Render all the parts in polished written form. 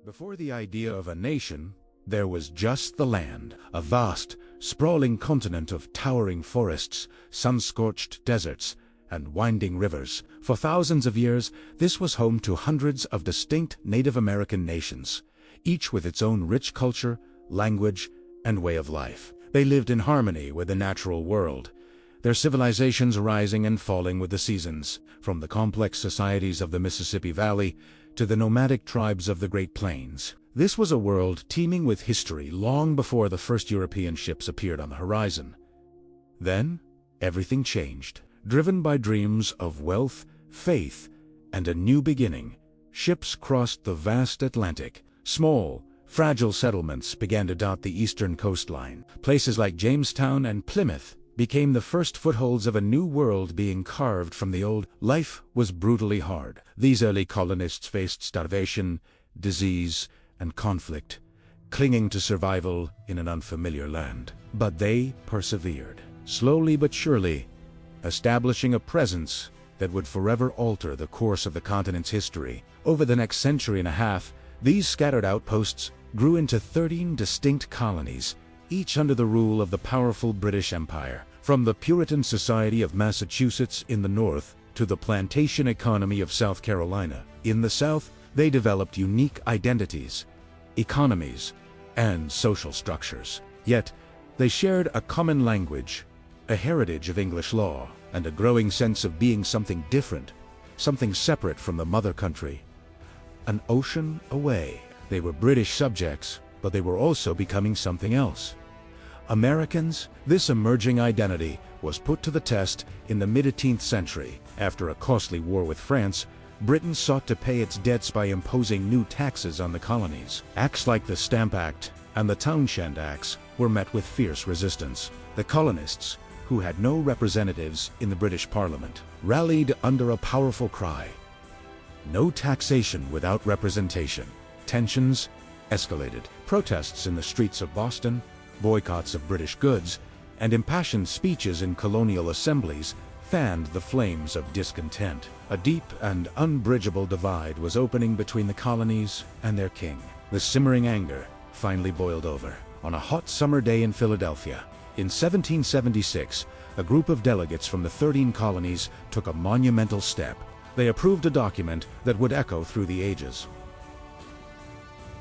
Before the idea of a nation, there was just the land, a vast, sprawling continent of towering forests, sun-scorched deserts, and winding rivers. For thousands of years, this was home to hundreds of distinct Native American nations, each with its own rich culture, language, and way of life. They lived in harmony with the natural world, their civilizations rising and falling with the seasons, from the complex societies of the Mississippi Valley to the nomadic tribes of the Great Plains. This was a world teeming with history long before the first European ships appeared on the horizon. Then, everything changed. Driven by dreams of wealth, faith, and a new beginning, ships crossed the vast Atlantic. Small, fragile settlements began to dot the eastern coastline. Places like Jamestown and Plymouth became the first footholds of a new world being carved from the old. Life was brutally hard. These early colonists faced starvation, disease, and conflict, clinging to survival in an unfamiliar land. But they persevered, slowly but surely, establishing a presence that would forever alter the course of the continent's history. Over the next century and a half, these scattered outposts grew into 13 distinct colonies, each under the rule of the powerful British Empire. From the Puritan Society of Massachusetts in the north to the plantation economy of South Carolina in the south, they developed unique identities, economies, and social structures. Yet, they shared a common language, a heritage of English law, and a growing sense of being something different, something separate from the mother country. An ocean away, they were British subjects, but they were also becoming something else. Americans. This emerging identity was put to the test in the mid-18th century. After a costly war with France, Britain sought to pay its debts by imposing new taxes on the colonies. Acts like the Stamp Act and the Townshend Acts were met with fierce resistance. The colonists, who had no representatives in the British Parliament, rallied under a powerful cry: no taxation without representation. Tensions escalated. Protests in the streets of Boston, boycotts of British goods, and impassioned speeches in colonial assemblies fanned the flames of discontent. A deep and unbridgeable divide was opening between the colonies and their king. The simmering anger finally boiled over. On a hot summer day in Philadelphia, in 1776, a group of delegates from the 13 colonies took a monumental step. They approved a document that would echo through the ages.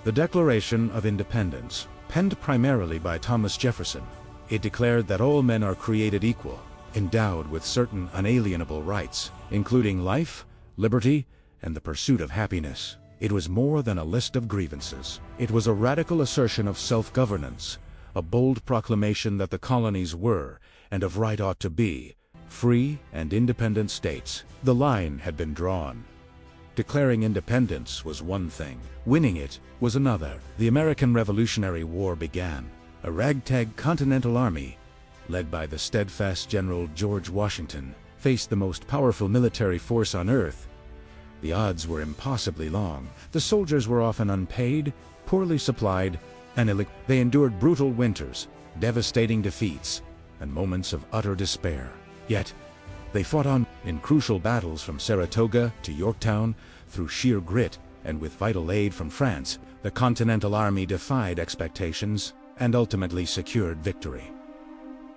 The Declaration of Independence, penned primarily by Thomas Jefferson, it declared that all men are created equal, endowed with certain unalienable rights, including life, liberty, and the pursuit of happiness. It was more than a list of grievances. It was a radical assertion of self-governance, a bold proclamation that the colonies were, and of right ought to be, free and independent states. The line had been drawn. Declaring independence was one thing. Winning it was another. The American Revolutionary War began. A ragtag Continental Army, led by the steadfast General George Washington, faced the most powerful military force on earth. The odds were impossibly long. The soldiers were often unpaid, poorly supplied, and they endured brutal winters, devastating defeats, and moments of utter despair. Yet, they fought on in crucial battles from Saratoga to Yorktown. Through sheer grit and with vital aid from France, the Continental Army defied expectations and ultimately secured victory.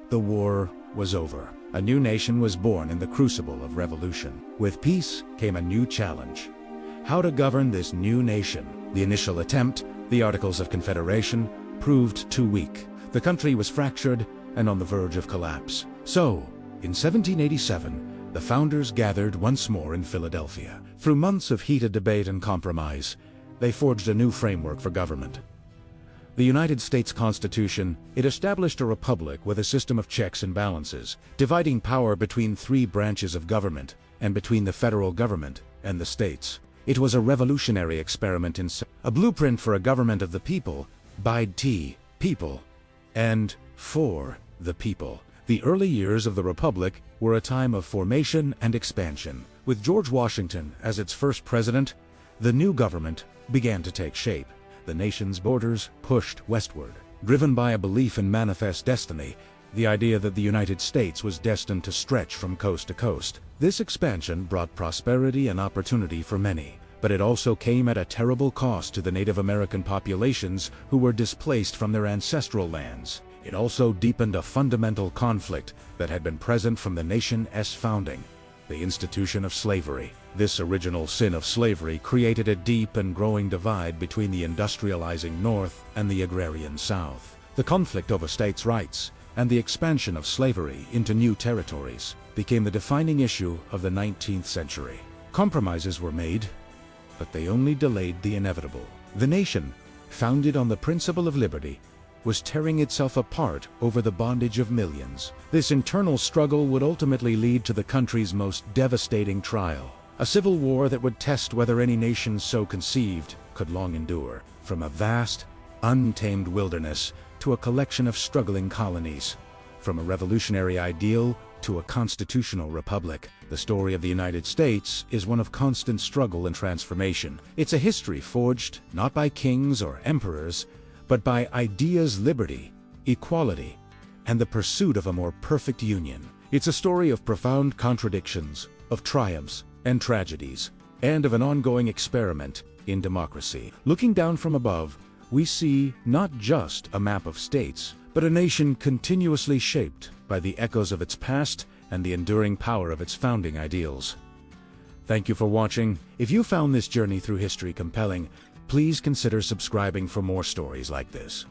The war was over. A new nation was born in the crucible of revolution. With peace came a new challenge. How to govern this new nation? The initial attempt, the Articles of Confederation, proved too weak. The country was fractured and on the verge of collapse. So, in 1787, the founders gathered once more in Philadelphia. Through months of heated debate and compromise, they forged a new framework for government. The United States Constitution, it established a republic with a system of checks and balances, dividing power between 3 branches of government and between the federal government and the states. It was a revolutionary experiment in a blueprint for a government of the people, by the people, and for the people. The early years of the Republic were a time of formation and expansion. With George Washington as its first president, the new government began to take shape. The nation's borders pushed westward. Driven by a belief in manifest destiny, the idea that the United States was destined to stretch from coast to coast. This expansion brought prosperity and opportunity for many, But it also came at a terrible cost to the Native American populations who were displaced from their ancestral lands. It also deepened a fundamental conflict that had been present from the nation's founding: the institution of slavery. This original sin of slavery created a deep and growing divide between the industrializing North and the agrarian South. The conflict over states' rights and the expansion of slavery into new territories became the defining issue of the 19th century. Compromises were made, but they only delayed the inevitable. The nation, founded on the principle of liberty, was tearing itself apart over the bondage of millions. This internal struggle would ultimately lead to the country's most devastating trial, a civil war that would test whether any nation so conceived could long endure. From a vast, untamed wilderness to a collection of struggling colonies, from a revolutionary ideal to a constitutional republic, the story of the United States is one of constant struggle and transformation. It's a history forged not by kings or emperors, but by ideas, liberty, equality, and the pursuit of a more perfect union. It's a story of profound contradictions, of triumphs and tragedies, and of an ongoing experiment in democracy. Looking down from above, we see not just a map of states, but a nation continuously shaped by the echoes of its past and the enduring power of its founding ideals. Thank you for watching. If you found this journey through history compelling, please consider subscribing for more stories like this.